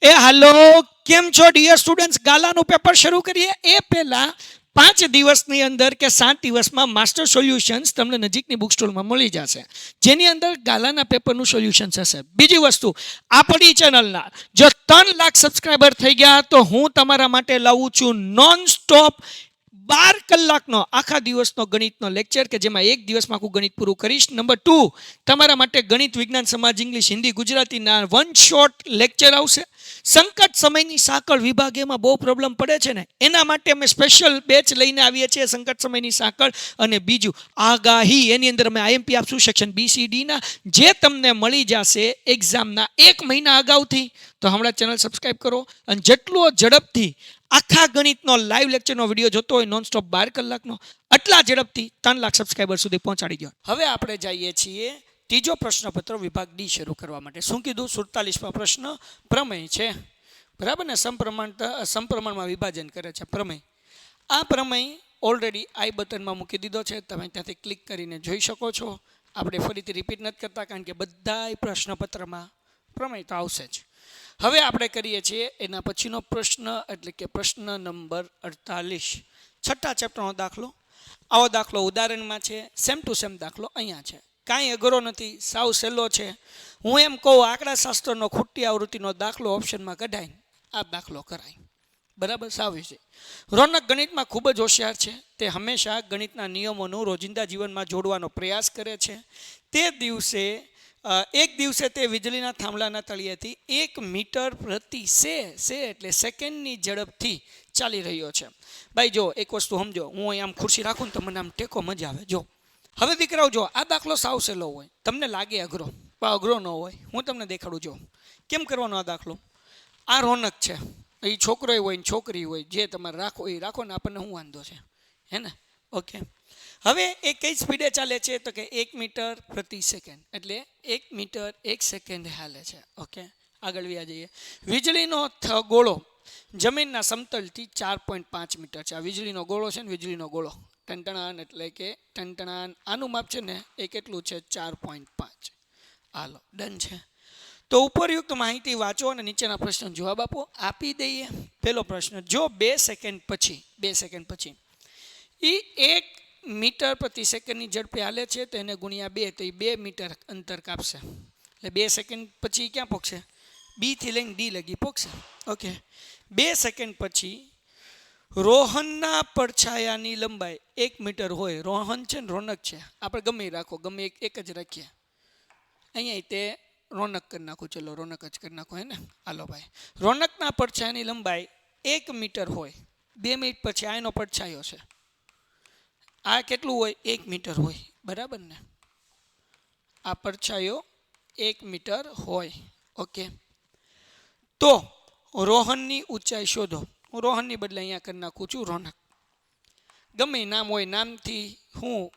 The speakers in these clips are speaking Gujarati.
હાલો, કેમ છો ડિયર સ્ટુડન્ટ્સ? ગાલાનું પેપર શરૂ કરીએ એ પહેલા 5 દિવસની અંદર કે 7 દિવસમાં માસ્ટર સોલ્યુશન્સ તમને નજીકની બુક સ્ટોરમાં મળી જશે, જેની અંદર ગાલાના પેપરનું સોલ્યુશન્સ હશે. બીજી વસ્તુ, આપણી ચેનલના જો 3 લાખ સબસ્ક્રાઈબર થઈ ગયા તો હું તમારા માટે લાવું છું નોન સ્ટોપ 12 કલાકનો આખા દિવસનો ગણિતનો લેક્ચર કે જેમાં એક દિવસમાં આખું ગણિત પૂરું કરીશ. નંબર 2, તમારા માટે ગણિત, વિજ્ઞાન, સમાજ, ઇંગ્લિશ, હિન્દી, ગુજરાતીના 1 શોર્ટ લેક્ચર આવશે. સંકટ સમયની સાંકળ વિભાગ એમાં બહુ પ્રોબ્લેમ પડે છે ને, એના માટે અમે સ્પેશિયલ બેચ લઈને આવીએ છીએ, સંકટ સમયની સાંકળ. અને બીજું, આગાહી, એની અંદર અમે આઈએમપી આપશું સેક્શન BCDના, જે તમને મળી જશે એક્ઝામના 1 મહિના અગાઉથી. તો હમણાં ચેનલ સબસ્ક્રાઈબ કરો અને જેટલો ઝડપથી આખા ગણિતનો લાઈવ લેક્ચરનો વિડીયો જોતો હોય નોનસ્ટોપ 12 કલાકનો, આટલા ઝડપથી 3 લાખ સબસ્ક્રાઈબર સુધી પહોંચાડી દો. હવે આપણે જઈએ છીએ ત્રીજો પ્રશ્નપત્ર વિભાગ ડી શરૂ કરવા માટે. શું કીધું? 47મા પ્રશ્ન પ્રમેય છે, બરાબર ને? સમપ્રમાણમાં વિભાજન કરે છે પ્રમેય. આ પ્રમેય ઓલરેડી આઈ બટનમાં મૂકી દીધો છે, તમે ત્યાંથી ક્લિક કરીને જોઈ શકો છો. આપણે ફરીથી રિપીટ નથી કરતા, કારણ કે બધાય પ્રશ્નપત્રમાં પ્રમેય તો આવશે જ. હવે આપણે કરીએ છીએ એના પછીનો પ્રશ્ન, એટલે કે પ્રશ્ન નંબર 48, 6થા ચેપ્ટરનો દાખલો. આવો દાખલો ઉદાહરણમાં છે, સેમ ટુ સેમ દાખલો અહીંયા છે, કાંઈ અઘરો નથી, સાવ સહેલો છે. હું એમ કહું, આંકડા શાસ્ત્રનો ખૂટી આવૃત્તિનો દાખલો ઓપ્શનમાં કઢાય આ દાખલો કરાય, બરાબર? સાવ છે. રોનક ગણિતમાં ખૂબ જ હોશિયાર છે. તે હંમેશા ગણિતના નિયમોનું રોજિંદા જીવનમાં જોડવાનો પ્રયાસ કરે છે. એક દિવસે તે વીજળીના થાંભલાના તળિયેથી 1 મીટર પ્રતિ એટલે સેકન્ડની ઝડપથી ચાલી રહ્યો છે. ભાઈ જો એક વસ્તુ સમજો, હું અહીં આમ ખુરશી રાખું ને તો મને આમ ટેકો મજા આવે. જો હવે દીકરાઓ, જો આ દાખલો સાવ સહેલો હોય, તમને લાગે અઘરો, પણ અઘરો ન હોય. હું તમને દેખાડું. જો કેમ કરવાનો આ દાખલો. આ રોનક છે, એ છોકરો હોય ને છોકરી હોય, જે તમારે રાખો એ રાખો ને, આપણને શું વાંધો છે, હે ને? ઓકે. હવે એ કઈ સ્પીડે ચાલે છે? તો કે 1 મીટર પ્રતિ સેકન્ડ, એટલે 1 મીટર 1 સેકન્ડ હાલે છે. ઓકે, આગળ વ્યા જઈએ. વીજળીનો ગોળો જમીનના સમતલથી 4.5 મીટર છે. આ વીજળીનો ગોળો છે ને, વીજળીનો ગોળો ટંટણાન, એટલે કે ટંટણાન, આનું માપ છે ને એ કેટલું છે? 4.5. હાલો, ડન છે. તો ઉપરયુક્ત માહિતી વાંચો અને નીચેના પ્રશ્નો જવાબ આપો. આપી દઈએ. પહેલો પ્રશ્ન, જો 2 સેકન્ડ પછી એ 1 મીટર પ્રતિ સેકન્ડની ઝડપે હાલે છે, તો એને ગુણ્યા 2, તો એ 2 મીટર અંતર કાપશે. એટલે 2 સેકન્ડ પછી ક્યાં પહોંચશે? બી થી લઈને ડી લગી પહોંચશે. ઓકે. 2 સેકન્ડ પછી રોહનના પડછાયાની લંબાઈ 1 મીટર હોય. રોહન છે ને રોનક છે, આપણે ગમે રાખો, ગમે એક જ રાખીએ. અહીંયા તે રોનક કરી નાખું, ચલો રોનક જ કરી નાખો, હે ને? હાલો ભાઈ, રોનકના પડછાયાની લંબાઈ 1 મીટર હોય. 2 મિનિટ પછી આ એનો પડછાયો છે, આ કેટલું હોય? 1 મીટર હોય, બરાબર ને? આ પડછાયો 1 મીટર હોય. ઓકે. તો રોહનની ઊંચાઈ શોધો. હું રોહનની બદલે અહીંયા કરી નાખું છું રોનક. ગમે નામ હોય, નામથી શું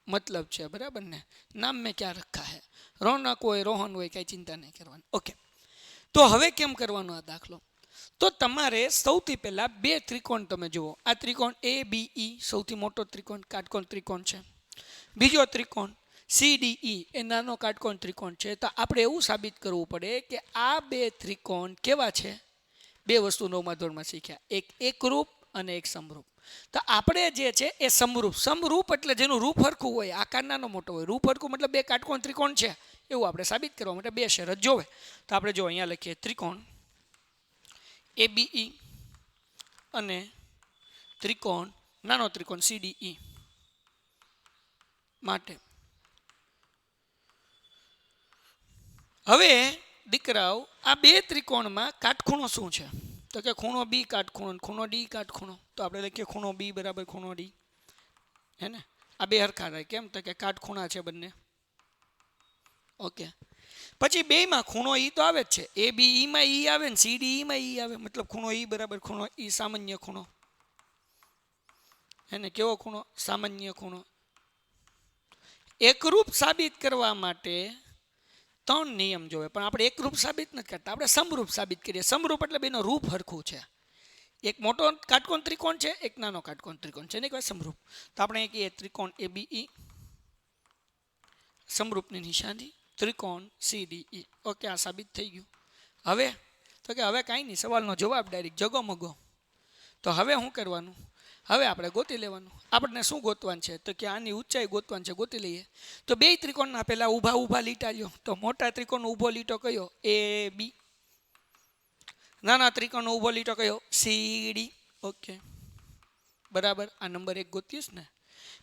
મતલબ છે, બરાબર ને? નામ મેં ક્યાં રખા હે. રોનક હોય, રોહન હોય, કાંઈ ચિંતા નહીં કરવાની. ઓકે. તો હવે કેમ કરવાનો આ દાખલો? તો તમારે સૌથી પહેલાં 2 ત્રિકોણ તમે જુઓ. આ ત્રિકોણ ABE સૌથી મોટો ત્રિકોણ, કાટકોણ ત્રિકોણ છે. બીજો ત્રિકોણ CDE એ નાનો કાટકોણ ત્રિકોણ છે. તો આપણે એવું સાબિત કરવું પડે કે આ 2 ત્રિકોણ કેવા છે? 2 વસ્તુ 9મા ધોરણમાં શીખ્યા, એક એકરૂપ અને એક સમરૂપ. તો આપણે જે છે એ સમરૂપ એટલે જેનું રૂપ હરખું હોય, આકાર નાનો મોટો હોય. રૂપ હરખું મતલબ 2 કાટકોણ ત્રિકોણ છે, એવું આપણે સાબિત કરવા માટે 2 શરત જોવે. તો આપણે જો અહીંયા લખીએ, ત્રિકોણ ABE અને ત્રિકોણ નાનો ત્રિકોણ CDE માટે. હવે દીકરાઓ, આ 2 ત્રિકોણમાં કાટખૂણો શું છે? તો કે ખૂણો B કાટખૂણો, ખૂણો D કાટખૂણો. તો આપણે લખીએ ખૂણો B બરાબર ખૂણો D, હે ને? આ 2 હરખા રહે. કેમ? તો કે કાટખૂણા છે બંને. ઓકે. પછી 2માં ખૂણો E તો આવે જ છે. ABE માં E આવે ને CDE માં E આવે, મતલબ ખૂણો E બરાબર ખૂણો E, સામાન્ય ખૂણો, હે ને? કેવો ખૂણો? સામાન્ય ખૂણો. એકરૂપ સાબિત કરવા માટે 3 નિયમ જોવે, પણ આપણે એકરૂપ સાબિત નથી કરતા, આપણે સમરૂપ સાબિત કરીએ. સમરૂપ એટલે બેનો રૂપ હરખું છે. એક મોટો કાટકોણ ત્રિકોણ છે, એક નાનો કાટકોણ ત્રિકોણ છે, એને કહેવાય સમરૂપ. તો આપણે કહીએ ત્રિકોણ ABE, સમરૂપની નિશાની ત્રિકોણ CDE. ઓકે, આ સાબિત થઈ ગયું. હવે તો કે હવે કાંઈ નહીં, સવાલનો જવાબ ડાયરેક્ટ જગો મગો. તો હવે શું કરવાનું? હવે આપણે ગોતી લેવાનું. આપણને શું ગોતવાનું છે? તો કે આની ઊંચાઈ ગોતવાની છે, ગોતી લઈએ. તો બે ત્રિકોણના પહેલાં ઊભા લીટા લ્યો. તો મોટા ત્રિકોણનો ઊભો લીટો કયો? એ બી. નાના ત્રિકોણનો ઊભો લીટો કયો? C D. ઓકે બરાબર. આ નંબર 1 ગોતીશ ને.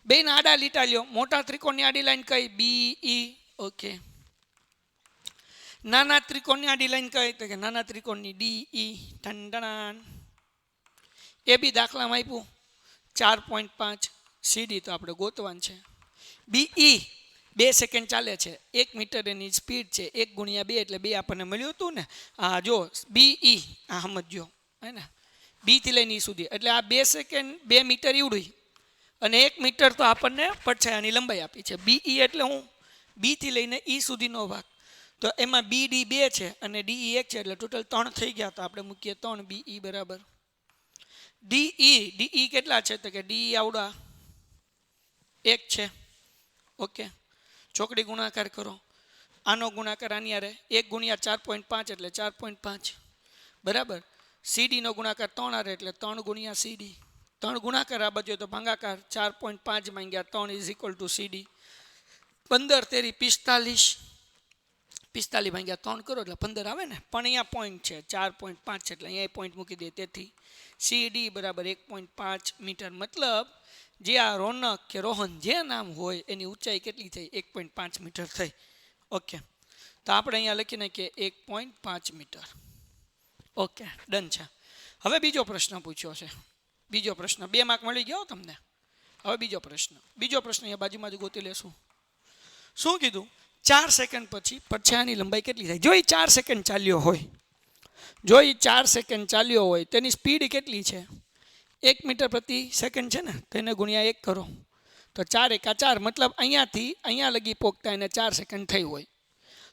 બેના આડા લીટા લ્યો. મોટા ત્રિકોણની આડી લાઈન કઈ? બી ઈ. ઓકે. નાના ત્રિકોણની આડી લાઈન કઈ? તો કે નાના ત્રિકોણની ડી ઈ. ટંડણાન. એ બી દાખલામાં આપ્યું 4.5. સીડી તો આપણે ગોતવાનું છે. બીઈ 2 સેકન્ડ ચાલે છે. 1 મીટર એની સ્પીડ છે. 1 ગુણ્યા 2 એટલે 2 આપણને મળ્યું હતું ને. હા જો બીઈ આ સમજો હે ને, બી થી લઈને ઈ સુધી એટલે આ 2 સેકન્ડ 2 મીટર ઈવડું અને 1 મીટર તો આપણને પડછાયાની લંબાઈ આપી છે. બીઈ એટલે હું બી થી લઈને ઈ સુધીનો ભાગ. તો એમાં બી ડી 2 છે અને ડીઈ 1 છે એટલે ટોટલ 3 થઈ ગયા. તો આપણે મૂકીએ 3 બીઈ બરાબર ડીઈ કેટલા છે? તો કે ડીઈ આવડા 1 છે. ઓકે ચોકડી ગુણાકાર કરો. આનો ગુણાકાર આની હારે 1 ગુણ્યા 4.5 એટલે 4.5 બરાબર. સીડીનો ગુણાકાર 3 હારે એટલે 3 ગુણ્યા સીડી. 3 ગુણાકાર આ બાજુ તો ભાગાકાર 4.5 માંગ્યા 3 ઇઝ ઇક્વલ ટુ સીડી. 15 તેરી 45. 45 ભાગ્યા 3 કરો એટલે 15 આવે ને. પણ અહીંયા પોઈન્ટ છે 4.5 એટલે અહીંયા પોઈન્ટ મૂકી દે. તેથી સીડી બરાબર 1.5 મીટર. મતલબ જે આ રોનક કે રોહન જે નામ હોય એની ઊંચાઈ કેટલી થઈ? 1.5 મીટર થઈ. ઓકે તો આપણે અહીંયા લખી નાખીએ 1.5 મીટર. ઓકે ડન છે. હવે બીજો પ્રશ્ન પૂછ્યો છે. બીજો પ્રશ્ન 2 માર્ક મળી ગયો તમને. હવે બીજો પ્રશ્ન અહીંયા બાજુમાં જ ગોતી લેશું. શું કીધું? 4 સેકન્ડ પછી પડછાયાની લંબાઈ કેટલી થાય? જો એ 4 સેકન્ડ ચાલ્યો હોય તેની સ્પીડ કેટલી છે? 1 મીટર પ્રતિ સેકન્ડ છે ને, તો એને ગુણ્યા 1 કરો તો 4 એકા 4. મતલબ અહીંયાથી અહીંયા લગી પોગતા એને 4 સેકન્ડ થઈ હોય.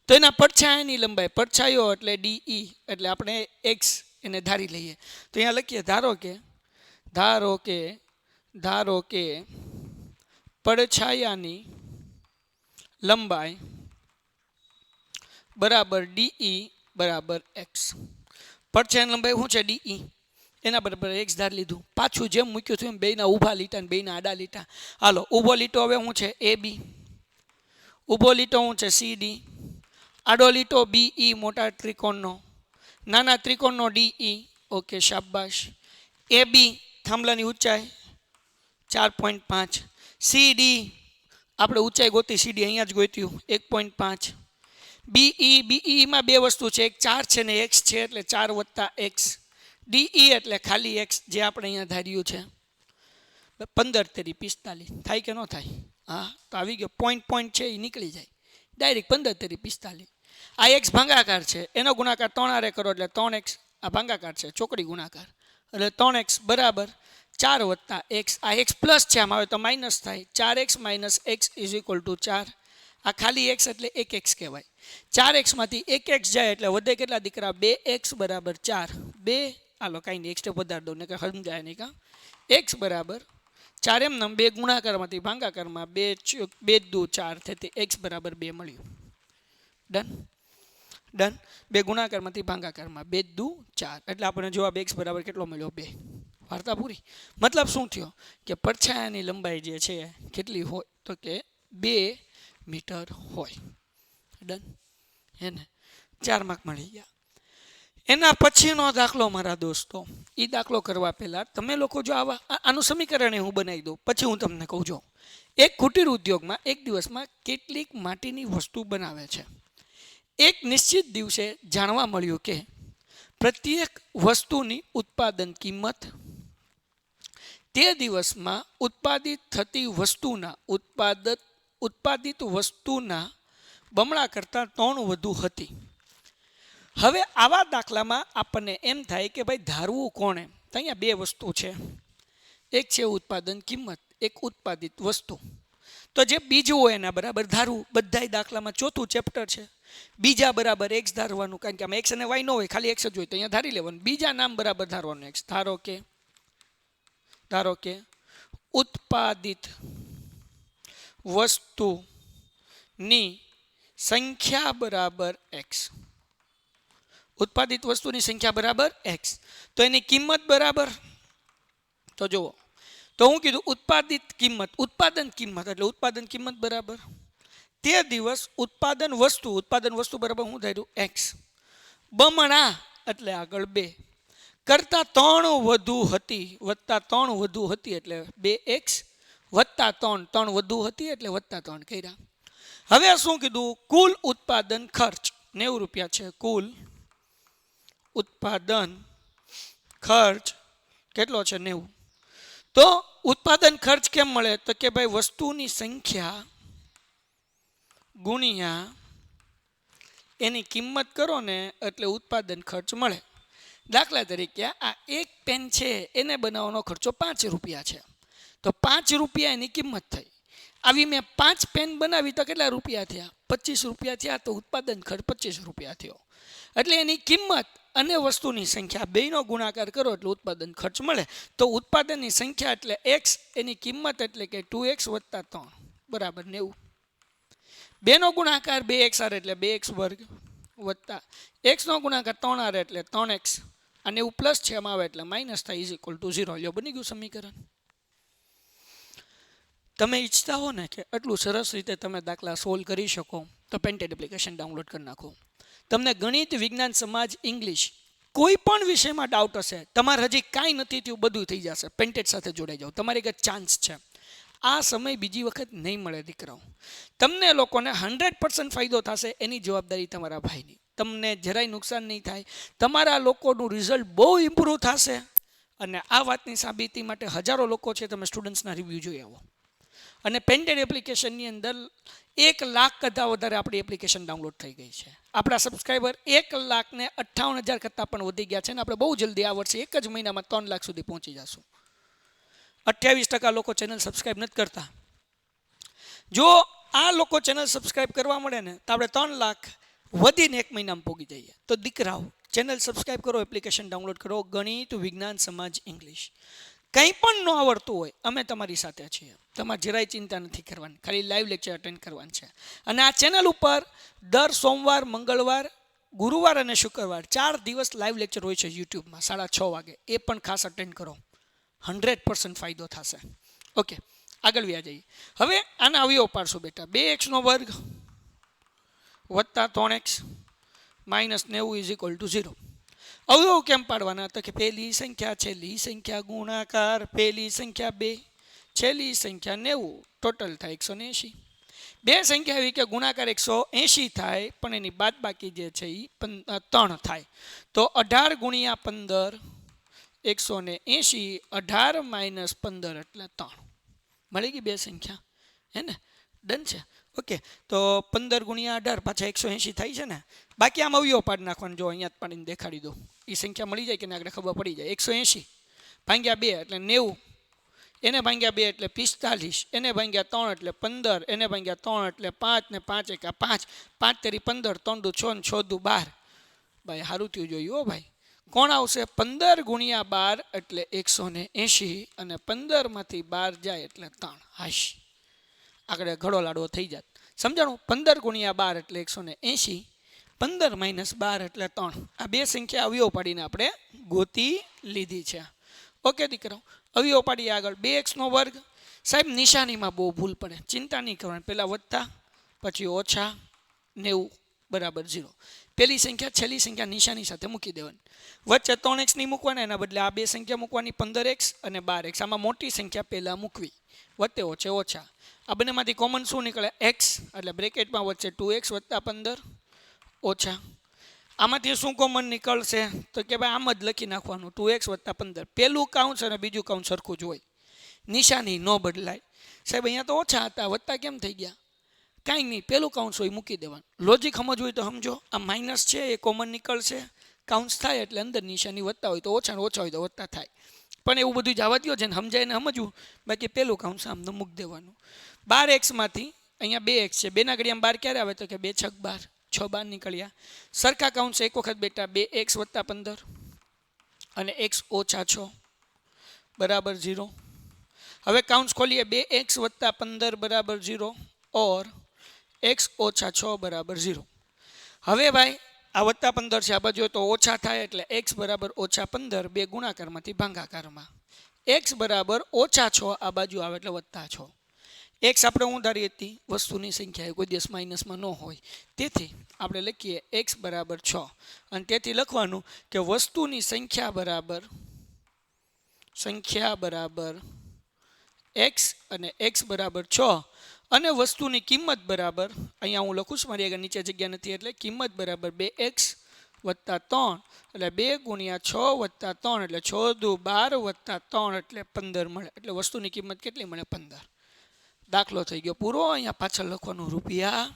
તો એના પડછાયાની લંબાઈ, પડછાયો એટલે ડીઈ એટલે આપણે એક્સ એને ધારી લઈએ. તો અહીંયા લખીએ ધારો કે પડછાયાની લંબાઈ બરાબર ડીઈ બરાબર એક્સ. પડછાયાની લંબાઈ શું છે? ડીઈ એના બરાબર એક્સ ધાર લીધું. પાછું જેમ મૂક્યું હતું એમ બેના ઊભા લીટા ને બેના આડા લીટા. હાલો ઊભો લીટો હવે શું છે? એ બી. ઊભો લીટો શું છે? C D. આડો લીટો બીઈ મોટા ત્રિકોણનો. નાના ત્રિકોણનો ડીઈ. ઓકે શાબાશ. એ બી થાંભલાની ઊંચાઈ 4.5. સી ડી આપણે ઊંચાઈ ગોતી, સીડી અહીંયા જ ગોત્યું 1.5. બીઈમાં 2 વસ્તુ છે, એક 4 છે ને એક્સ છે એટલે 4 વત્તા એક્સ. ડીઈ એટલે ખાલી એક્સ જે આપણે અહીંયા ધાર્યું છે. 15 તેરી 45 થાય કે ન થાય? હા તો આવી ગયો. પોઈન્ટ છે એ નીકળી જાય ડાયરેક્ટ 15 તેરી 45. આ એક્સ ભાંગાકાર છે એનો ગુણાકાર 3 હારે કરો એટલે 3x. આ ભાંગાકાર છે ચોકડી ગુણાકાર એટલે 3x બરાબર 4 વત્તા એક્સ. આ એક્સ પ્લસ છે આમાં આવે તો માઇનસ થાય. 4x minus x is equal to 4. આ ખાલી એક્સ એટલે 1x કહેવાય. 4x માંથી 1x જાય એટલે વધે કેટલા દીકરા? 2x બરાબર 4. 2 હાલો કાંઈ નહીં એક્સ્ટ્રા વધારી દો ને કે સમજાય નહીં કા. x બરાબર 4 એમ નમ 2 ગુણાકારમાંથી ભાંગાકારમાં 2 દુ 4 તેથી x બરાબર 2 મળ્યું. ડન. 2 ગુણાકારમાંથી ભાંગાકારમાં 2 દુ 4 એટલે આપણને જવાબ x બરાબર કેટલો મળ્યો? 2. વાર્તા પૂરી. મતલબ શું થયો કે પડછાયાની લંબાઈ જે છે કેટલી હોય? તો કે 2 મીટર હોય. ડન હે ને. 4 માર્ક મળી ગયા. એના પછીનો દાખલો મારા દોસ્તો, એ દાખલો કરવા પહેલાં તમે લોકો જો આનું સમીકરણ હું બનાવી દઉં પછી હું તમને કહું છું. એક કુટીર ઉદ્યોગમાં એક દિવસમાં કેટલીક માટીની વસ્તુ બનાવે છે. એક નિશ્ચિત દિવસે જાણવા મળ્યું કે પ્રત્યેક વસ્તુની ઉત્પાદન કિંમત તે દિવસમાં ઉત્પાદિત થતી ઉત્પાદિત વસ્તુના બમણા કરતાં 3 વધુ હતી. હવે આવા દાખલામાં આપણને એમ થાય કે ભાઈ ધારવું કોણે? તો અહીંયા 2 વસ્તુ છે. એક છે ઉત્પાદન કિંમત, એક ઉત્પાદિત વસ્તુ. તો જે બીજું હોય એના બરાબર ધારવું. બધાય દાખલામાં 4થું ચેપ્ટર છે. બીજા બરાબર એક્સ ધારવાનું, કારણ કે આમાં એક્સ અને વાય ન હોય, ખાલી એક્સ જ હોય તો અહીંયા ધારી લેવાનું. બીજા નામ બરાબર ધારવાનું એક્સ. ધારો કે ઉત્પાદિત વસ્તુની સંખ્યા બરાબર એક્સ. ઉત્પાદિત વસ્તુની સંખ્યા બરાબર x, તો એની કિંમત બરાબર, તો જુઓ તો હું કીધું ઉત્પાદિત કિંમત, ઉત્પાદન કિંમત એટલે ઉત્પાદન કિંમત બરાબર તે દિવસ ઉત્પાદન વસ્તુ બરાબર શું થયું x, બમણા એટલે આગળ 2 કરતા 3 વધુ હતી વત્તા 3 વધુ હતી એટલે 2x વત્તા 3, 3 વધુ હતી એટલે વત્તા 3 કર્યા. હવે શું કીધું કુલ ઉત્પાદન ખર્ચ 90 રૂપિયા છે, કુલ ઉત્પાદન ખર્ચ કેટલો છે 90. તો ઉત્પાદન ખર્ચ કેમ મળે તો કે ભાઈ વસ્તુની સંખ્યા ગુણ્યા એની કિંમત કરો ને એટલે ઉત્પાદન ખર્ચ મળે. દાખલા તરીકે આ એક પેન છે એને બનાવવાનો ખર્ચો 5 રૂપિયા છે, તો 5 રૂપિયા એની કિંમત થઈ. આવી મેં 5 પેન બનાવી તો કેટલા રૂપિયા થયા 25 રૂપિયા થયા, તો ઉત્પાદન ખર્ચ 25 રૂપિયા થયો. એટલે એની કિંમત અને વસ્તુની સંખ્યા બેયનો ગુણાકાર કરો એટલે ઉત્પાદન ખર્ચ મળે. તો ઉત્પાદનની સંખ્યા એટલે x, એની કિંમત એટલે કે 2x વત્તા 3 બરાબર 90. બેનો ગુણાકાર 2x એટલે 2x વર્ગ વત્તા x નો ગુણાકાર 3r એટલે 3x અને એવું પ્લસ છે એમાં આવે એટલે માઇનસ થાય ઇઝ ઇક્વલ ટુ 0. લ્યો બની ગયું સમીકરણ. તમે ઈચ્છતા હો ને કે આટલું સરસ રીતે તમે દાખલા સોલ્વ કરી શકો તો પેન્ટેડ એપ્લિકેશન ડાઉનલોડ કરી નાખો. તમને ગણિત, વિજ્ઞાન, સમાજ, ઇંગ્લિશ કોઈ પણ વિષયમાં ડાઉટ હશે, તમારે હજી કાંઈ નથી થયું બધું થઈ જશે. પેન્ટેડ સાથે જોડાઈ જાઓ, તમારી એક ચાન્સ છે. આ સમય બીજી વખત નહીં મળે દીકરાઓ. તમને લોકોને 100% ફાયદો થશે, એની જવાબદારી તમારા ભાઈની. તમને જરાય નુકસાન નહીં થાય, તમારા લોકોનું રિઝલ્ટ બહુ ઇમ્પ્રૂવ થશે. અને આ વાતની સાબિતી માટે હજારો લોકો છે, તમે સ્ટુડન્ટ્સના રિવ્યૂ જોઈ આવો. અને પેન્ટેડ એપ્લિકેશનની અંદર 1 લાખ કરતાં વધારે આપણી એપ્લિકેશન ડાઉનલોડ થઈ ગઈ છે. આપણા સબસ્ક્રાઈબર 1,58,000 કરતાં પણ વધી ગયા છે. અને આપણે બહુ જલ્દી આ વર્ષે એક જ મહિનામાં 3 લાખ સુધી પહોંચી જશું. 28% લોકો ચેનલ સબસ્ક્રાઈબ નથી કરતા. જો આ લોકો ચેનલ સબસ્ક્રાઈબ કરવા મળે ને તો આપણે 3 લાખ વધીને એક મહિનામાં પહોંચી જઈએ. તો દીકરાઓ ચેનલ સબસ્ક્રાઈબ કરો, એપ્લિકેશન ડાઉનલોડ કરો. ગણિત, વિજ્ઞાન, સમાજ, ઇંગ્લિશ કંઈ પણ ન આવડતું હોય અમે તમારી સાથે છીએ. તમારે જરાય ચિંતા નથી કરવાની, ખાલી લાઈવ લેક્ચર અટેન્ડ કરવાનું છે. અને આ ચેનલ ઉપર દર સોમવાર, મંગળવાર, ગુરુવાર અને શુક્રવાર 4 દિવસ લાઈવ લેક્ચર હોય છે યુટ્યુબમાં 6:30 વાગે. એ પણ ખાસ અટેન્ડ કરો, 100% ફાયદો થશે. ઓકે, આગળ વ્યા જઈએ. હવે આના અવયવ પાડશું બેટા. 2x નો વર્ગ વત્તા 3x minus 90 is equal to 0. અવયવ કેમ પાડવાના તો કે પહેલી સંખ્યા છેલ્લી સંખ્યા ગુણાકાર પહેલી સંખ્યા 2 છેલ્લી સંખ્યા 90 ટોટલ થાય 180. બે સંખ્યા એવી કે ગુણાકાર 180 થાય પણ એની બાદબાકી જે છે એ 3 થાય. તો 18 ગુણ્યા 15 180, 18 માઇનસ 15 એટલે 3. મળી ગઈ બે સંખ્યા, હે ને? ડન છે. ઓકે, તો 15 ગુણ્યા 18 પાછા 180 થાય છે ને. બાકી આમ અવયવ પાડી નાખવાનું. જો અહીંયા પાડીને દેખાડી દો, એ સંખ્યા મળી જાય કે ને આગળ ખબર પડી જાય. 180 ભાગ્યા 2 એટલે 90, એને ભાગ્યા 2 એટલે 45, એને ભાગ્યા 3 એટલે 15, એને ભાગ્યા 3 એટલે 5 ને 5 એકા 5, 5 તેરી 15, 3 દુ 6 ને 6 દુ 12. ભાઈ સારું થયું જોયું હો ભાઈ. કોણ આવશે? 15 ગુણ્યા 12 એટલે 180 અને 15 માંથી 12 જાય એટલે 3. હાશ, આગળ ઘડો લાડવો થઈ જાય. સમજાણું? 15 ગુણ્યા 12 એટલે 180, 15 માઇનસ 12 એટલે 3. આ બે સંખ્યા અવયવ પાડીને આપણે ગોતી લીધી છે. ઓકે દીકરાઓ, અવયવ પાડીએ આગળ. 2x નો વર્ગ. સાહેબ નિશાનીમાં બહુ ભૂલ પડે, ચિંતા નહીં કરવાની. પહેલાં વત્તા પછી ઓછા 90 બરાબર 0. પહેલી સંખ્યા છેલ્લી સંખ્યા નિશાની સાથે મૂકી દેવાની. વચ્ચે 3x નહીં મૂકવાના, એના બદલે આ બે સંખ્યા મૂકવાની 15x અને 12x. આમાં મોટી સંખ્યા પહેલાં મૂકવી, વચ્ચે ઓછે ઓછા. આ બંનેમાંથી કોમન શું નીકળે? x, એટલે બ્રેકેટમાં વચ્ચે 2x વત્તા 15 ઓછા. આમાંથી શું કોમન નીકળશે તો કે ભાઈ આમ જ લખી નાખવાનું 2x વત્તા 15. પહેલું કાઉન્સ અને બીજું કાઉન્સ સરખું જ હોય, નિશાની ન બદલાય. સાહેબ અહીંયા તો ઓછા હતા, વત્તા કેમ થઈ ગયા? કાંઈ નહીં, પહેલું કાઉન્સ હોય મૂકી દેવાનું. લોજિક સમજવું હોય તો સમજો. આ માઇનસ છે એ કોમન નીકળશે, કાઉન્સ થાય એટલે અંદર નિશાની વત્તા હોય તો ઓછા ને ઓછા હોય તો વત્તા થાય. પણ એવું બધું જવા દો, જેને સમજાય ને સમજવું. બાકી પહેલું કાઉન્સ આમને મૂકી દેવાનું. 12x માંથી અહીંયા 2x છે, 2 ના ઘડિયામાં 12 ક્યારે આવે તો કે 2 છક 12, 6 12 નીકળ્યા. સરખા કાઉન્સ એક વખત બેટા 2x વત્તા 15 અને x ઓછા 6 બરાબર 0. હવે કાઉન્સ ખોલીએ. 2x વત્તા 15 બરાબર 0 ઓર x ઓછા 6 બરાબર 0. હવે ભાઈ આ વત્તા 15 છે, આ બાજુ તો ઓછા થાય એટલે x બરાબર ઓછા 15 બે ગુણાકારમાંથી ભાગાકારમાં x બરાબર ઓછા 6 આ બાજુ આવે એટલે વત્તા 6. x આપણે હું ધારી હતી વસ્તુની સંખ્યા કોઈ દિવસ માઇનસમાં ન હોય, તેથી આપણે લખીએ x બરાબર 6 અને તેથી લખવાનું કે વસ્તુની સંખ્યા બરાબર x અને x બરાબર 6 અને વસ્તુની કિંમત બરાબર અહીંયા હું લખું છું, મારી આગળ નીચે જગ્યા નથી એટલે કિંમત બરાબર 2x વત્તા 3 એટલે 2 ગુણ્યા 6 વત્તા 3 એટલે 6 દુ 12 વત્તા 3 એટલે 15 મળે. એટલે વસ્તુની કિંમત કેટલી મળે? 15. દાખલો થઈ ગયો પૂરો. અહીંયા પાછળ લખવાનું રૂપિયા,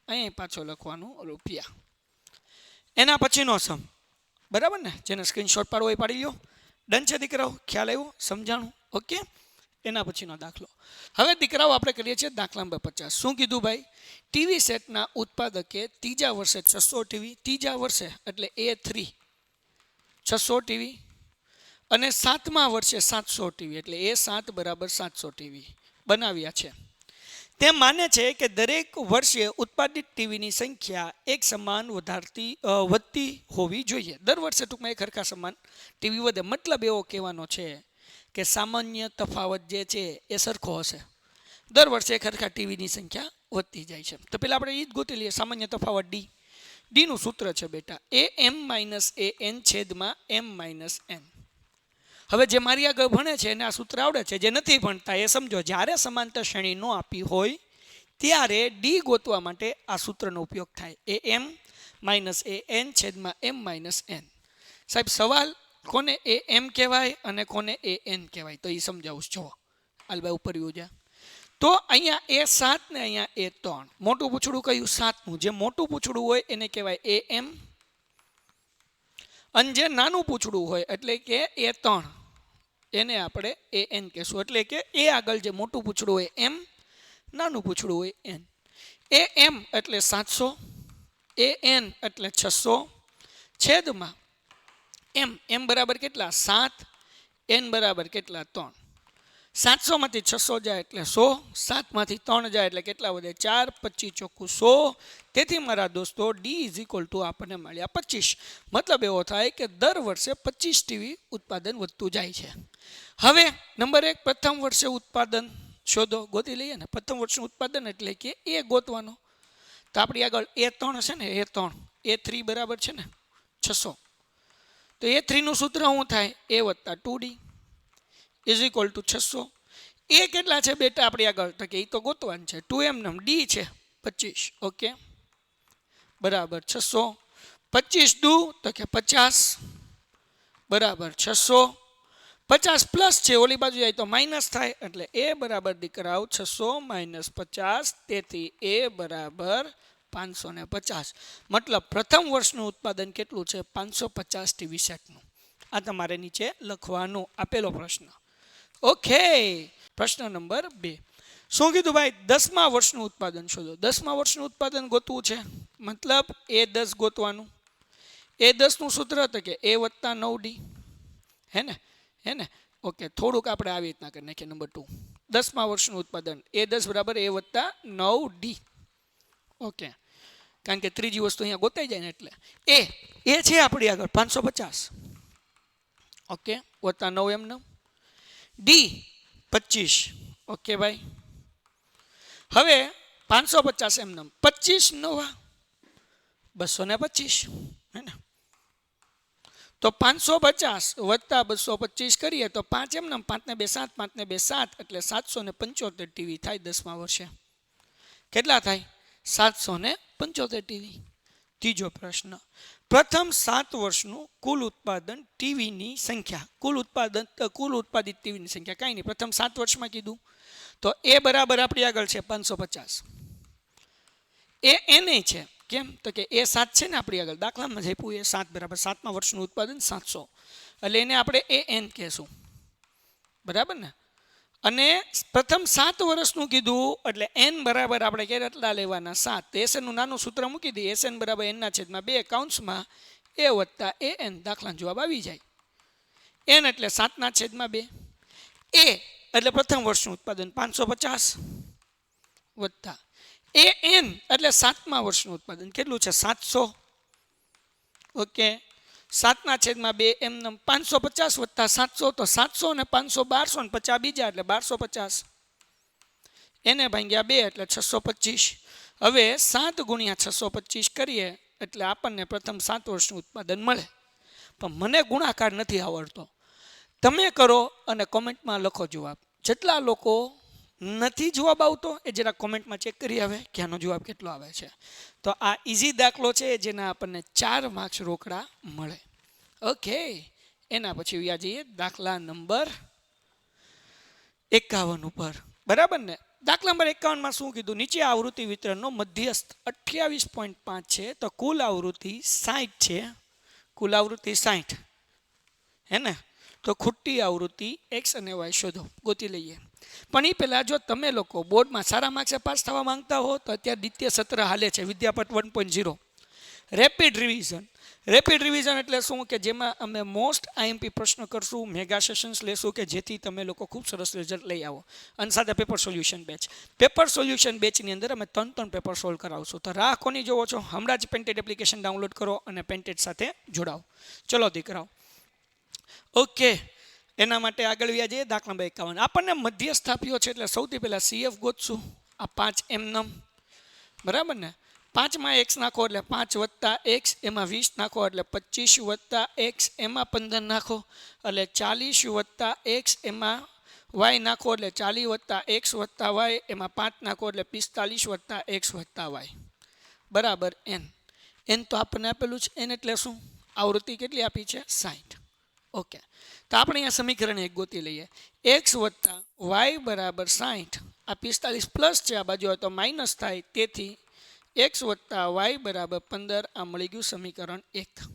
અહીંયા પાછળ લખવાનું રૂપિયા. એના પછીનો સમ બરાબર ને, જેને સ્ક્રીનશોટ પાડવો એ પાડી લો. ડન છે દીકરાઓ? ખ્યાલ આવ્યો? સમજાણું? ઓકે. એના પછીનો દાખલો. હવે દીકરાઓ આપણે કરીએ છીએ દાખલા નંબર 50. શું કીધું ભાઈ? ટીવી સેટના ઉત્પાદકે ત્રીજા વર્ષે 600 ટીવી, ત્રીજા વર્ષે એટલે A3 600 ટીવી અને સાતમા વર્ષે 700 ટીવી એટલે A7 બરાબર 700 ટીવી બનાવ્યા છે. તે માને છે કે દરેક વર્ષે ઉત્પાદિત ટીવીની સંખ્યા એક સમાન વધતી હોવી જોઈએ. દર વર્ષે ટૂંકમાં એક સરખા સમાન ટીવી વધે. મતલબ એવો કહેવાનો છે કે સામાન્ય તફાવત જે છે એ સરખો હશે. દર વર્ષે એક સરખા ટીવીની સંખ્યા વધતી જાય છે. તો પહેલાં આપણે એ જ ગોતી લઈએ સામાન્ય તફાવત ડી. ડીનું સૂત્ર છે બેટા AM-AN છેદમાં M-N. હવે જે મારી આગળ ભણે છે એને આ સૂત્ર આવડે છે, જે નથી ભણતા એ સમજો. જ્યારે સમાંતર શ્રેણી ન આપી હોય ત્યારે ડી ગોતવા માટે આ સૂત્રનો ઉપયોગ થાય. AM-AN છેદમાં M-N. સાહેબ સવાલ, કોને AM કહેવાય અને કોને AN કહેવાય તો એ સમજાવું છો. આલભાઈ ઉપર જા. તો અહીંયા A7 ને અહીંયા A3. મોટું પૂછડું કયું? 7નું. જે મોટું પૂછડું હોય એને કહેવાય AM અને જે નાનું પૂછડું હોય એટલે કે A3 એને આપણે AN કહેશું. એટલે કે એ આગળ જે મોટું પૂછડું હોય M, નાનું પૂછડું હોય N. AM એટલે 700, AN એટલે 600 છેદમાં M બરાબર કેટલા? 7, N બરાબર કેટલા? 3. 700 માંથી 600 જાય એટલે 100, 7 માંથી 3 જાય એટલે કેટલા વધે? 4, 25 ચોખ્ખું 100. તેથી મારા દોસ્તો ડી ઇઝ ઇક્વલ ટુ આપણને મળ્યા 25. મતલબ એવો થાય કે દર વર્ષે 25 ટીવી ઉત્પાદન વધતું જાય છે. હવે નંબર 1, પ્રથમ વર્ષે ઉત્પાદન શોધો. ગોતી લઈએ ને પ્રથમ વર્ષનું ઉત્પાદન એટલે કે એ ગોતવાનો. તો આપણી આગળ A3 છે ને, A3 બરાબર છે ને 600. તો A3 નું સૂત્ર શું થાય? A વત્તા 2D ઇઝ ઇક્વલ ટુ 600. એ કેટલા છે બેટા આપણી આગળ? તો કે એ તો ગોતવાનું છે. 2M ડી છે 25. ઓકે બરાબર 600. 25 દુ તો કે 50 બરાબર 600. 50 પ્લસ છે, ઓલી બાજુ જાય તો માઇનસ થાય એટલે A બરાબર દીકરાઓ 600 માઇનસ 50. તેથી A બરાબર 550. મતલબ પ્રથમ વર્ષનું ઉત્પાદન કેટલું છે? 550 ટીવી સેટનું. આ તમારે નીચે લખવાનું. આપેલો પ્રશ્ન. ઓકે. પ્રશ્ન નંબર 2. શું કીધું ભાઈ? 10મા વર્ષનું ઉત્પાદન શોધો. 10મા વર્ષનું ઉત્પાદન ગોતવું છે મતલબ A10 ગોતવાનું. A10 નું સૂત્ર હતું કે A વત્તા 9D. હે ને? ઓકે, થોડુંક આપણે આવી રીતના કરી નાખીએ. નંબર 2, 10મા વર્ષનું ઉત્પાદન A10 બરાબર A વત્તા 9D. ઓકે, કારણ કે ત્રીજી વસ્તુ અહીંયા ગોતાઈ જાય ને એટલે એ છે આપણી આગળ 550. ઓકે વત્તા 9M ડી 25. ઓકે ભાઈ. હવે 550 એમ 25 9 225 હે ને. તો 550 વત્તા 225 કરીએ તો 5 એમ 5 ને 2 7, 5 ને 2 7 એટલે 775 ટીવી થાય 10મા વર્ષે. કેટલા થાય? 775 ટીવી. ત્રીજો પ્રશ્ન. પ્રથમ 7 વર્ષનું કુલ ઉત્પાદન ટીવીની સંખ્યા. કુલ ઉત્પાદિત ટીવીની સંખ્યા કાંઈ નહીં, પ્રથમ 7 વર્ષમાં કીધું. તો એ બરાબર આપણી આગળ છે 550. એ એને છે. કેમ? તો કે એ 7 છે ને આપણી આગળ દાખલામાં જ આપ્યું. એ 7 બરાબર 7મા વર્ષનું ઉત્પાદન 700 એટલે એને આપણે AN કહેશું. બરાબર ને? અને પ્રથમ 7 વર્ષનું કીધું એટલે N બરાબર આપણે કેટલા લેવાના? 7. તો SN નું નાનું સૂત્ર મૂકી દઈએ. SN બરાબર N/2 કૌંસમાં A વત્તા AN. દાખલાનો જવાબ આવી જાય. N એટલે 7/2. A એટલે પ્રથમ વર્ષનું ઉત્પાદન 550 વત્તા AN એટલે 7મા વર્ષનું ઉત્પાદન કેટલું છે? 700 ઓકે 7/2 એમને 550 વત્તા 700 તો 700 ને 500 1200 ને 50 બીજા એટલે 1250 એને ભાગ્યા 2 એટલે 625 હવે 7 ગુણ્યા 625 કરીએ એટલે આપણને પ્રથમ 7 વર્ષનું ઉત્પાદન મળે પણ મને ગુણાકાર નથી આવડતો તમે કરો અને કોમેન્ટમાં લખો જવાબ જેટલા લોકો નથી જવાબ આવતો એ જરા કોમેન્ટમાં ચેક કરી આવે કે આનો જવાબ કેટલો આવે છે તો આ ઈઝી દાખલો છે જેના આપણને 4 માર્ક્સ રોકડા મળે ઓકે એના પછી વ્યા જઈએ દાખલા નંબર 51 ઉપર બરાબર ને દાખલા નંબર 51 માં શું કીધું નીચે આવૃત્તિ વિતરણનો મધ્યસ્થ 28.5 છે તો કુલ આવૃત્તિ 60 છે કુલ આવૃત્તિ 60 હે ને તો ખોટી આવૃત્તિ x અને y શોધો ગોતી લઈએ પણ એ પહેલાં જો તમે લોકો બોર્ડમાં સારા માર્ક્સે પાસ થવા માંગતા હો તો અત્યારે દ્વિતીય સત્ર હાલે છે વિદ્યાપઠ 1.0 રેપિડ રિવિઝન એટલે શું કે જેમાં અમે મોસ્ટ આઈએમપી પ્રશ્ન કરશું મેગા સેશન્સ લેશું કે જેથી તમે લોકો ખૂબ સરસ રિઝલ્ટ લઈ આવો અને સાથે પેપર સોલ્યુશન બેચની અંદર અમે 3 પેપર સોલ્વ કરાવશું તો રાહ કોની જોવો છો હમણાં જ પેન્ટેડ એપ્લિકેશન ડાઉનલોડ કરો અને પેન્ટેડ સાથે જોડાઓ ચલો દીકરાઓ ઓકે એના માટે આગળ વ્યા જઈએ દાખલા નંબર 51 આપણને મધ્યસ્થ આપ્યો છે એટલે સૌથી પહેલાં CF ગોતશું આ 5 એમનમ બરાબર ને 5 માં x નાખો એટલે 5 વત્તા x એમાં 20 નાખો એટલે 25 વત્તા x એમાં 15 નાખો એટલે 40 વત્તા x એમાં y નાખો એટલે 40 વત્તા x વત્તા y એમાં 5 નાખો એટલે 45 વત્તા x વત્તા y બરાબર n તો આપણને આપેલું છે n એટલે શું આવૃત્તિ કેટલી આપી છે 60 ઓકે તો આપણે અહીંયા સમીકરણ 1 ગોતી લઈએ x વત્તા y બરાબર 60 આ 45 પ્લસ છે આ બાજુ હોય તો માઇનસ થાય તેથી x વત્તા y બરાબર 15 આ મળી ગયું સમીકરણ 1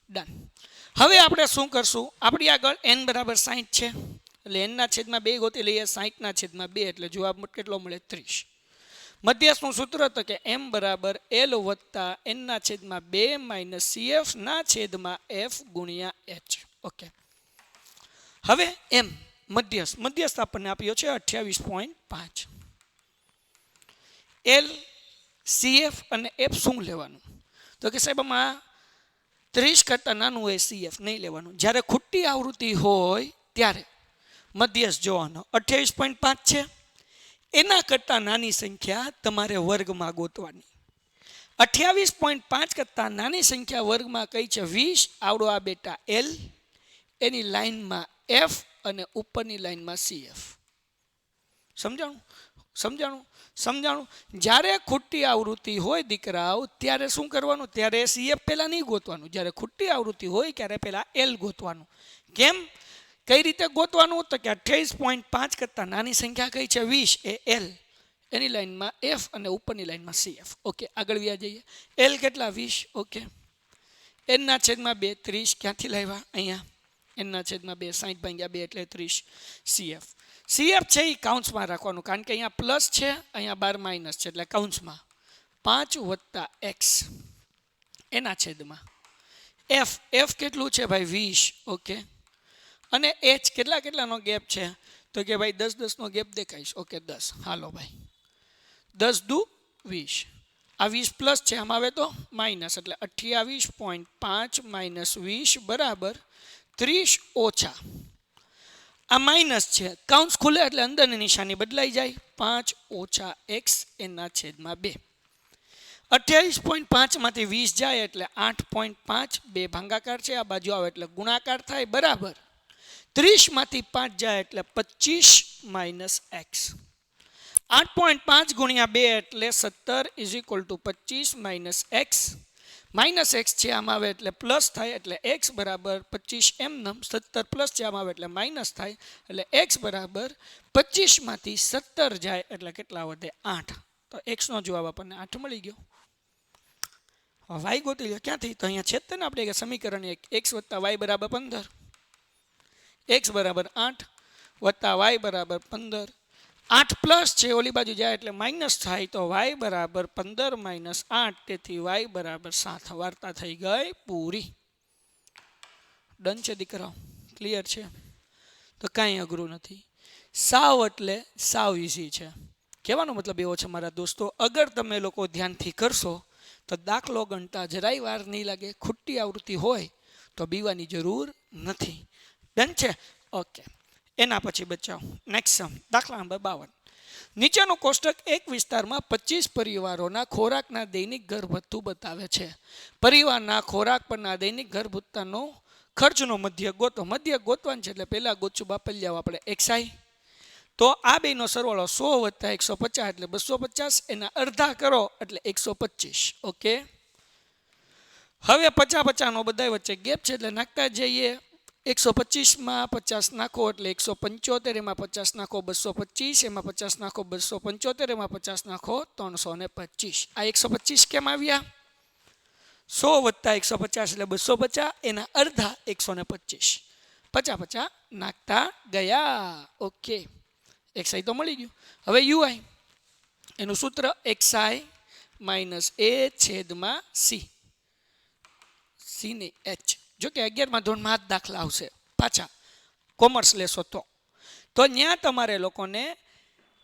ડન હવે આપણે શું કરશું આપણી આગળ n બરાબર 60 છે એટલે n ના છેદમાં 2 ગોતી લઈએ 60 ના છેદમાં 2 એટલે જવાબ કેટલો મળે 30 મધ્યસ્થનું સૂત્ર તો કે m બરાબર l વત્તા n ના છેદમાં 2 માઇનસ cf ના છેદમાં f ગુણ્યા h ઓકે હવે m મધ્યસ્થ આપણને આપ્યો છે 28.5 l cf અને f શું લેવાનું તો કે સાહેબ આમાં 30 કરતાં નાનું હોય cf નહીં લેવાનું જ્યારે ખોટી આવૃત્તિ હોય ત્યારે મધ્યસ્થ જોવાનો 28.5 છે એના કરતાં નાની સંખ્યા તમારે વર્ગમાં ગોતવાની 28.5 કરતાં નાની સંખ્યા વર્ગમાં કઈ છે 20 આવડો આ બેટા l એની લાઈનમાં f અને ઉપરની લાઈનમાં cf સમજાણું જ્યારે ખોટી આવૃત્તિ હોય દીકરાઓ ત્યારે શું કરવાનું ત્યારે cf પહેલાં નહીં ગોતવાનું જ્યારે ખોટી આવૃત્તિ હોય ત્યારે પહેલાં l ગોતવાનું કેમ કઈ રીતે ગોતવાનું તો કે 28.5 કરતાં નાની સંખ્યા કઈ છે 20 એ l એની લાઈનમાં f અને ઉપરની લાઈનમાં cf ઓકે આગળ વ્યા જઈએ l કેટલા 20 ઓકે n ના છેદમાં 2 30 ક્યાંથી લાવ્યા અહીંયા n ના છેદમાં 2 60 ભાગ્યા 2 એટલે 30 cf છે એ કાઉન્સમાં રાખવાનું કારણ કે અહીંયા પ્લસ છે અહીંયા 12 માઇનસ છે એટલે કાઉન્સમાં 5 વત્તા x એના છેદમાં f કેટલું છે ભાઈ 20 ઓકે અને h કેટલાનો ગેપ છે તો કે ભાઈ 10 નો ગેપ દેખાઈશ ઓકે 10 હાલો ભાઈ 10 દુ 20 આ 20 પ્લસ છે આમાં આવે તો માઇનસ એટલે 28.5 માઇનસ 20 બરાબર 30 ઓછા આ માઇનસ છે કાઉન્સ ખુલે એટલે અંદરની નિશાની બદલાઈ જાય 5 ઓછા x એના છેદમાં 2 28.5 માંથી 20 જાય એટલે 8.5 2 ભાગાકાર છે આ બાજુ આવે એટલે ગુણાકાર થાય બરાબર 30 માંથી 5 જાય એટલે 25 માઇનસ x 8.5 ગુણ્યા 2 એટલે 17 is equal to 25 minus x છે આમાં આવે એટલે પ્લસ થાય એટલે x બરાબર 25 એમનમ 17 પ્લસ છે આમાં આવે એટલે માઇનસ થાય એટલે x બરાબર 25 માંથી 17 જાય એટલે કેટલા વધે 8 તો x નો જવાબ આપણને 8 મળી ગયો y ગોતી લો ક્યાંથી તો અહીંયા છે ને આપણે સમીકરણ 1 x વત્તા y બરાબર 15 x બરાબર 8 વત્તા y બરાબર 15 8 પ્લસ છે ઓલી બાજુ જાય એટલે માઇનસ થાય તો y બરાબર 15 માઇનસ 8 તેથી y બરાબર 7 વાર્તા થઈ ગઈ પૂરી ડન છે દીકરાઓ ક્લિયર છે તો કાંઈ અઘરું નથી સાવ એટલે સાવ ઇઝી છે કહેવાનો મતલબ એવો છે મારા દોસ્તો અગર તમે લોકો ધ્યાનથી કરશો તો દાખલો ગણતા જરાય વાર નહીં લાગે. ખોટી આવૃત્તિ હોય તો બીવાની જરૂર નથી. ડન છે? ઓકે. એના પછી બચાવ નેક્સ્ટ સમ દાખલા નંબર 52. નીચેનું કોષ્ટક એક વિસ્તારમાં 25 પરિવારોના ખોરાકના દૈનિક ઘર ભથ્થું બતાવે છે. પરિવારના ખોરાક પરના દૈનિક ઘર ભથ્થાનો ખર્ચનો મધ્ય ગોતો. મધ્ય ગોતવાનું છે એટલે પહેલા ગોતશું બાપલિયાઓ આપણે એક્સાઈ. તો આ બેનો સરવાળો 100 + 150 એટલે 250. એના અડધા કરો એટલે 125. ઓકે. હવે 50-50 નો બધા વચ્ચે ગેપ છે એટલે નાખતા જઈએ. 125 માં 50 નાખો એટલે 175. એમાં 50 નાખો 225. એમાં 50 નાખો 275. એમાં 50 નાખો 325. આ 125 કેમ આવ્યા? 100 + 150 એટલે 250. એના અડધા 125. 50-50 નાખતા ગયા. ઓકે. એક્સઆઈ તો મળી ગયું. હવે યુઆઈ એનું સૂત્ર એક્સઆઈ - A/C. સી ને એચ. જો કે 11મા ધોરણમાં જ દાખલા આવશે પાછા કોમર્સ લેશો તો ત્યાં તમારે લોકોને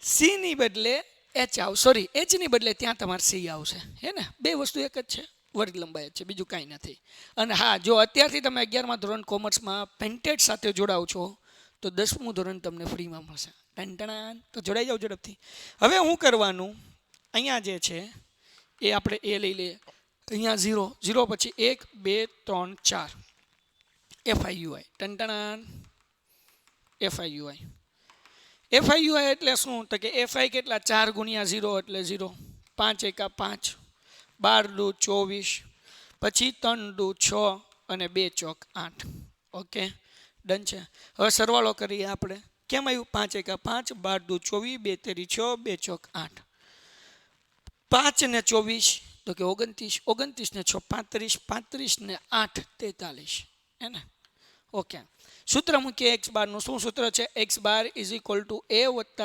સી ની બદલે એચ સોરી એચ ની બદલે ત્યાં તમારે સી આવશે. હે ને? બે વસ્તુ એક જ છે, વર્ગ લંબાઈ છે, બીજું કાંઈ નથી. અને હા, જો અત્યારથી તમે 11મા ધોરણ કોમર્સમાં પેન્ટેડ સાથે જોડાવ છો તો 10મું ધોરણ તમને ફ્રીમાં મળશે. ટંટણાન. તો જોડાઈ જાઓ ઝડપથી. હવે હું કરવાનું, અહીંયા જે છે એ આપણે એ લઈ લઈએ. અહીંયા 0 પછી 1 2 3 4 FIUI. ટંટણાન. FIUI એટલે શું? તો કે FI કેટલા? 4 × 0 એટલે 0. 5 × 5 12 દુ 24 પછી 3 દુ 6 અને 2 ચોક 8. ઓકે. ડન છે. હવે સરવાળો કરીએ આપણે. કેમ આવ્યું? 5 × 5 12 દુ 24 2 તેરી 6 2 ચોક 8. 5 ને 24 તો કે 29 29 ને 6 35 35 ને 8 43. હે ને? ઓકે. સૂત્ર મૂકીએ x બારનું. શું સૂત્ર છે? x bar = A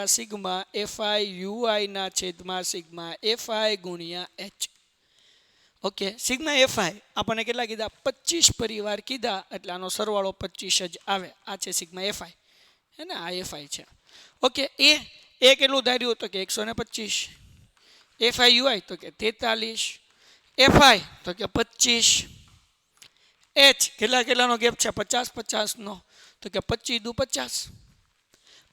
+ sigma FIUI ના છેદમાં sigma FI × H. Okay. Sigma FI આપણને કેટલા કીધા? 25 પરિવાર કીધા એટલે આનો સરવાળો 25 જ આવે. આ છે સિગ્મા FI. હે ને? આ FI છે. ઓકે. એ કેટલું ધાર્યું? તો કે 125. FIUI તો કે 43. FI તો કે 25. H કેટલાનો ગેપ છે? 50-50 નો. તો કે 25 દુ 50.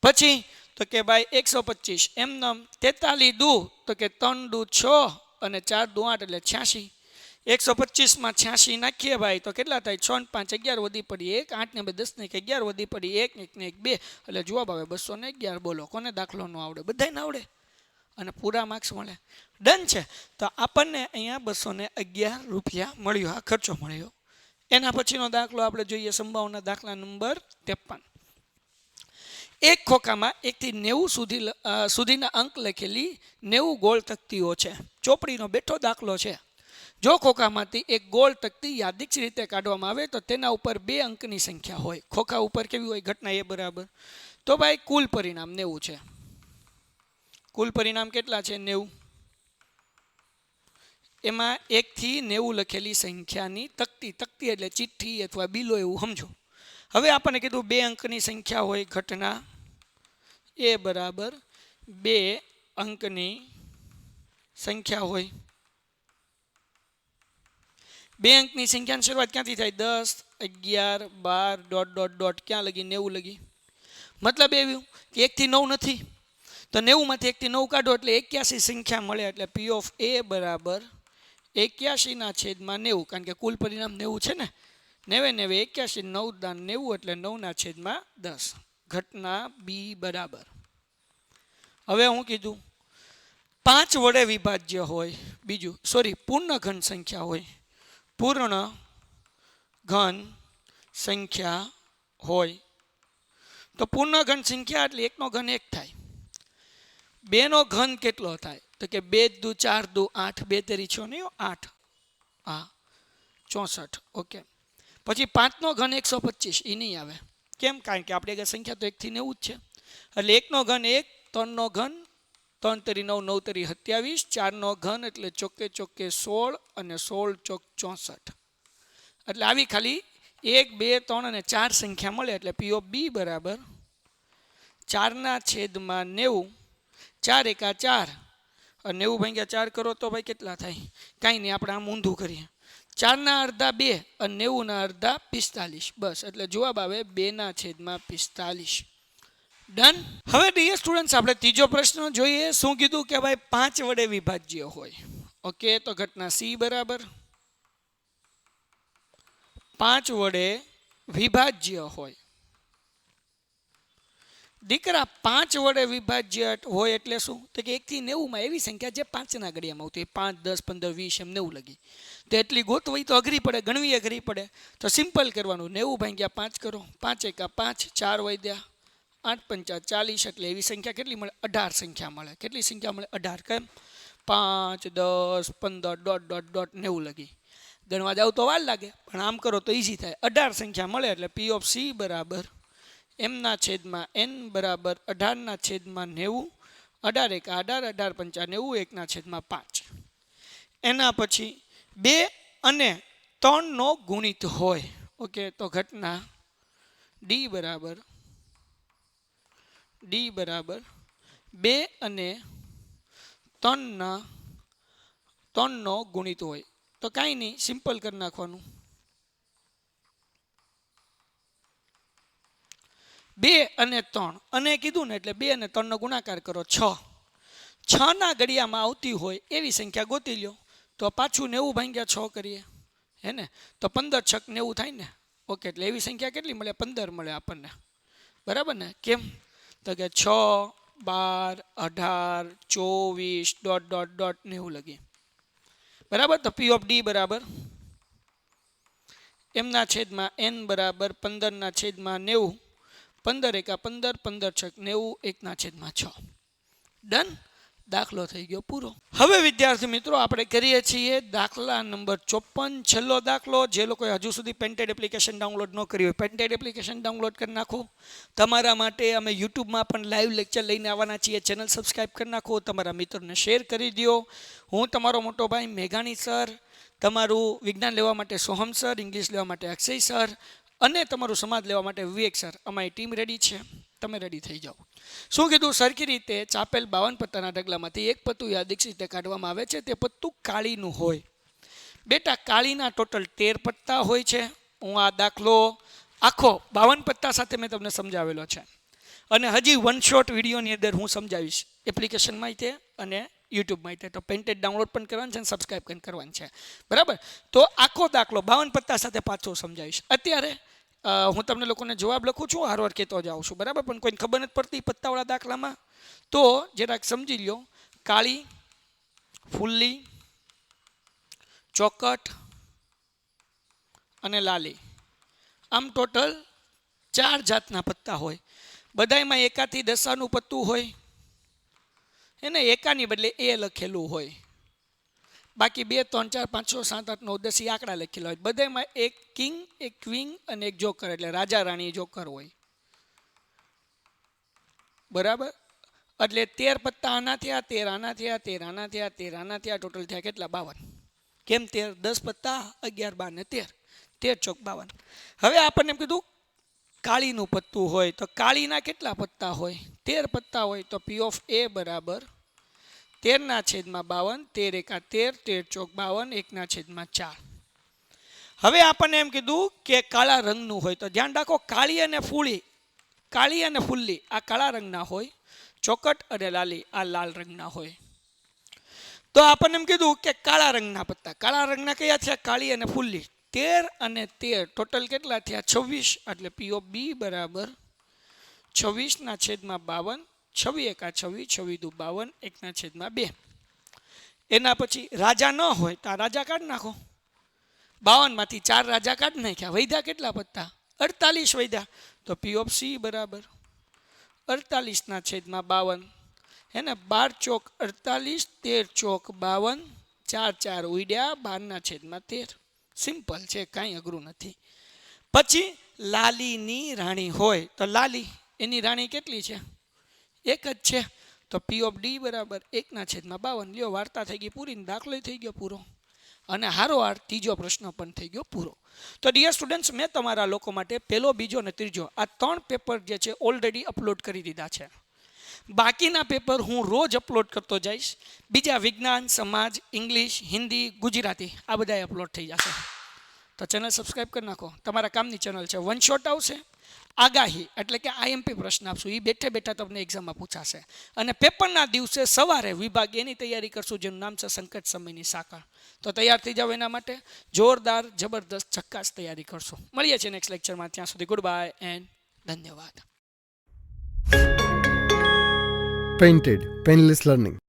પછી તો કે ભાઈ 125. એમનેમ 43 દુ તો કે 3 દુ 6 અને 4 દુ 8 એટલે 86. 125 માં 86 નાખીએ ભાઈ તો કેટલા થાય? 6 ને 5 11 વધી પડી 1, 8 ને 2 10 ને 11 વધી પડી 1, 1 ને 1 2 એટલે જવાબ આવે 211. બોલો કોને દાખલો ન આવડે? બધાને આવડે અને પૂરા માર્ક્સ મળે. ડન છે. તો આપણને અહીંયા 211 રૂપિયા મળ્યો. આ ખર્ચો મળ્યો. એના પછીનો દાખલો આપણે જોઈએ. સંભાવના દાખલા નંબર 53. એક ખોખામાં 1 થી 90 સુધીના અંક લખેલી 90 ગોળ તકતીઓ છે. ચોપડીનો બેઠો દાખલો છે. જો ખોખામાંથી એક ગોળ તકતી યાદચ્છિક રીતે કાઢવામાં આવે તો તેના ઉપર 2 અંકની સંખ્યા હોય. ખોખા ઉપર કેવી હોય? ઘટના એ બરાબર. તો ભાઈ કુલ પરિણામ 90 છે. કુલ પરિણામ કેટલા છે? 90. એમાં 1 થી 90 લખેલી સંખ્યાની તકતી એટલે ચિઠ્ઠી અથવા બિલો એવું સમજો. હવે આપણને કીધું 2 અંકની સંખ્યા હોય. ઘટના એ બરાબર 2 અંકની સંખ્યા હોય. 2 અંકની સંખ્યાની શરૂઆત ક્યાંથી થાય? 10 11 12 ... ક્યાં લગી? 90 લગી. મતલબ એવું કે 1 થી 9 નથી તો 90 માંથી 1 થી 9 કાઢો એટલે 81 સંખ્યા મળે. એટલે P of A બરાબર 81 ના છેદમાં 90. કારણ કે કુલ પરિણામ 90 છે ને. 90 81 9 દાન 90 એટલે 9 ના છેદમાં 10. ઘટના B બરાબર. હવે હું કીધું 5 વડે વિભાજ્ય હોય. બીજું પૂર્ણ ઘન સંખ્યા હોય. પૂર્ણ ઘન સંખ્યા હોય તો પૂર્ણ ઘન સંખ્યા એટલે 1 નો ઘન 1 થાય. 2 નો ઘન કેટલો થાય? તો કે 2 દુ 4 દુ 8 2 તેરી 6 નહીં 8. હા 64. ઓકે. પછી 5 નો ઘન 125 એ નહીં આવે. કેમ? કારણ કે આપણે સંખ્યા તો 1 થી 90 જ છે. એટલે 1 નો ઘન 1, 3 નો ઘન 3 તેરી 9 9 તેરી 27, 4 નો ઘન એટલે ચોકે ચોકે 16 અને 16 ચોક 64. એટલે આવી ખાલી 1 2 3 અને 4 સંખ્યા મળે. એટલે P of B બરાબર 4 ના છેદમાં 90. 4 એકા 4 90 ભાગ્યા 4 કરો તો ભાઈ કેટલા થાય? કાંઈ નહીં, આપણે આમ ઊંધું કરીએ. 4 અડધા 2 અને 90 અડધા 45. બસ, એટલે જવાબ આવે 2/45. ડન. હવે ડિયર સ્ટુડન્ટ્સ, આપણે ત્રીજો પ્રશ્ન જોઈએ. શું કીધું કે ભાઈ 5 વડે વિભાજ્ય હોય. ઓકે, તો ઘટના સી બરાબર 5 વડે વિભાજ્ય હોય. દીકરા 5 વડે વિભાજ્ય હોય એટલે શું? તો કે 1 થી 90 માં એવી સંખ્યા જે 5ના ઘડિયામાં આવતી, 5, 10, 15, 20 એમ 90 લગી. તો એટલી ગોતવી તો અઘરી પડે, ગણવી અઘરી પડે. તો સિમ્પલ કરવાનું, 90 ભાગ્યા 5 કરો. 5 એકા 5, 4 વધ્યા, 8 પંચા 40. એટલે એવી સંખ્યા કેટલી મળે? 18 સંખ્યા મળે. કેટલી સંખ્યા મળે? 18. કેમ? 5, 10, 15 ડોટ ડોટ ડોટ 90 લગી. ગણવા જાવ તો વાર લાગે, પણ આમ કરો તો ઈઝી થાય. 18 સંખ્યા મળે એટલે P ઓફ C બરાબર m/n બરાબર 18/90. 18 એકા 18, 18 પંચા 90, 1/5. એના પછી 2 અને 3 નો ગુણિત હોય. ઓકે, તો ઘટના D બરાબર 2 અને 3 નો ગુણિત હોય. તો કાંઈ નહીં, સિમ્પલ કરી નાખવાનું. 2 અને 3 અને કીધું ને એટલે 2 અને 3 નો ગુણાકાર કરો. 6ના ઘડિયામાં આવતી હોય એવી સંખ્યા ગોતી લ્યો. તો પાછું 90 ભાગ્યા 6 કરીએ, હે ને? તો 15 × 6 90 થાય ને. ઓકે, એટલે એવી સંખ્યા કેટલી મળે? 15 મળે આપણને. બરાબર ને? કેમ? તો કે 6, 12, 18, 24 ડોટ ડોટ ડોટ 90 લગી. બરાબર. તો P ઓફ D બરાબર m/n બરાબર 15/90. 15 એકા 15, 15 × 6 90, 1/6. ડન. દાખલો થઈ ગયો પૂરો. હવે વિદ્યાર્થી મિત્રો, આપણે કરીએ છીએ દાખલા નંબર 54, છેલ્લો દાખલો. જે લોકોએ હજુ સુધી પેન્ટેડ એપ્લિકેશન ડાઉનલોડ ન કરી હોય, પેન્ટેડ એપ્લિકેશન ડાઉનલોડ કરી નાખો. તમારા માટે અમે યુટ્યુબમાં પણ લાઈવ લેક્ચર લઈને આવવાના છીએ. ચેનલ સબસ્ક્રાઈબ કરી નાખો, તમારા મિત્રોને શેર કરી દો. હું તમારો મોટો ભાઈ મેઘાણી સર, તમારું વિજ્ઞાન લેવા માટે સોહમ સર, ઇંગ્લિશ લેવા માટે અક્ષય સર અને તમારું સમાજ લેવા માટે વિવેક સર, અમારી ટીમ રેડી છે. તમે રેડી થઈ જાઓ. શું કીધું? સરખી રીતે ચાપેલ 52 પત્તાના ઢગલામાંથી એક પત્તું યાદીક્ષ રીતે કાઢવામાં આવે છે. તે પત્તું કાળીનું હોય. બેટા, કાળીના ટોટલ 13 પત્તા હોય છે. હું આ દાખલો આખો 52 પત્તા સાથે મેં તમને સમજાવેલો છે અને હજી વન શોટ વિડીયોની અંદર હું સમજાવીશ એપ્લિકેશનમાં તે અને યુટ્યુબમાં તે. તો પેન્ટેડ ડાઉનલોડ પણ કરવાનું છે અને સબસ્ક્રાઈબ પણ કરવાનું છે. બરાબર. તો આખો દાખલો 52 પત્તા સાથે પાછો સમજાવીશ. અત્યારે હું તમને લોકોને જવાબ લખું છું, હારવાર કહેતો જાઉં છું. બરાબર. પણ કોઈને ખબર નથી પડતી પત્તાવાળા દાખલામાં, તો જરાક સમજી લ્યો. કાળી, ફુલ્લી, ચોકટ અને લાલી, આમ ટોટલ 4 જાતના પત્તા હોય. બધાયમાં એકાથી દસાનું પત્તું હોય, એને એકાની બદલે એ લખેલું હોય. બાકી 2, 3, 4, 5, 6, 7, 8, 9, 10 આંકડા લખેલા હોય. બધામાં એક કિંગ, એક ક્વીન અને એક જોકર, એટલે રાજા રાણી જોકર હોય. બરાબર. એટલે 13 પત્તા આના થયા, 13 આના થયા, 13 આના થયા, 13 આના થયા. ટોટલ થયા કેટલા? 52. કેમ? 13, 10 પત્તા, 11, 12 ને 13, 13 ચોક 52. હવે આપણને એમ કીધું કાળીનું પત્તું હોય. તો કાળીના કેટલા પત્તા હોય? 13 પત્તા હોય. તો P ઓફ A બરાબર 13/52, 13 એકા 13, 13 ચોક 52, 1/4. હવે આપણને એમ કીધું કે કાળા રંગનું હોય. તો ધ્યાન રાખો, કાળી અને ફુલ્લી આ કાળા રંગના હોય. ચોકટ અને લાલી આ લાલ રંગના હોય. તો આપણને એમ કીધું કે કાળા રંગના પત્તા. કાળા રંગના કયા થયા? કાળી અને ફુલ્લી. 13 અને 13 ટોટલ કેટલા થયા? 26. એટલે P ઓફ B બરાબર 26/52. 26 એકા 26, 26 દુ 52, 1/2. એના પછી રાજા ન હોય તો આ રાજા કાઢી નાખો. 52 માંથી 4 રાજા કાઢી નાખ્યા. વૈધા કેટલા પત્તા? 48 વૈધા. તો P ઓફ C બરાબર 48/52. હે ને? 12 ચોક 48, 13 ચોક 52, 4 4 ઉડ્યા, 12/13. સિમ્પલ છે, કાંઈ અઘરું નથી. પછી લાલીની રાણી હોય. તો લાલી, એની રાણી કેટલી છે? એક જ છે. તો P ઓફ D બરાબર 1/52. લ્યો, વાર્તા થઈ ગઈ પૂરી, દાખલો થઈ ગયો પૂરો. અને હારોહાર ત્રીજો પ્રશ્ન પણ થઈ ગયો પૂરો. તો ડિયર સ્ટુડન્ટ્સ, મેં તમારા લોકો માટે પહેલો, બીજો અને ત્રીજો આ 3 પેપર જે છે ઓલરેડી અપલોડ કરી દીધા છે. બાકીના પેપર હું રોજ અપલોડ કરતો જઈશ. બીજા વિજ્ઞાન, સમાજ, ઇંગ્લિશ, હિન્દી, ગુજરાતી આ બધાય અપલોડ થઈ જશે. તો ચેનલ સબસ્ક્રાઈબ કરી નાખો. તમારા કામની ચેનલ છે. વન શોટ આવશે, આગાહી એટલે કે આઈએમપી પ્રશ્ન આપશું, એ બેઠે બેઠા તમને એક્ઝામમાં પૂછાશે. અને પેપરના દિવસે સવારે વિભાગ એની તૈયારી કરશું જેનું નામ છે સંકટ સમયની સાંકળ. તો તૈયાર થઈ જાવ એના માટે જોરદાર જબરદસ્ત ઝક્કાસ તૈયારી કરશો. મળીએ છીએ નેક્સ્ટ લેક્ચરમાં. ત્યાં સુધી ગુડ બાય એન્ડ ધન્યવાદ. Painted Painless Learning.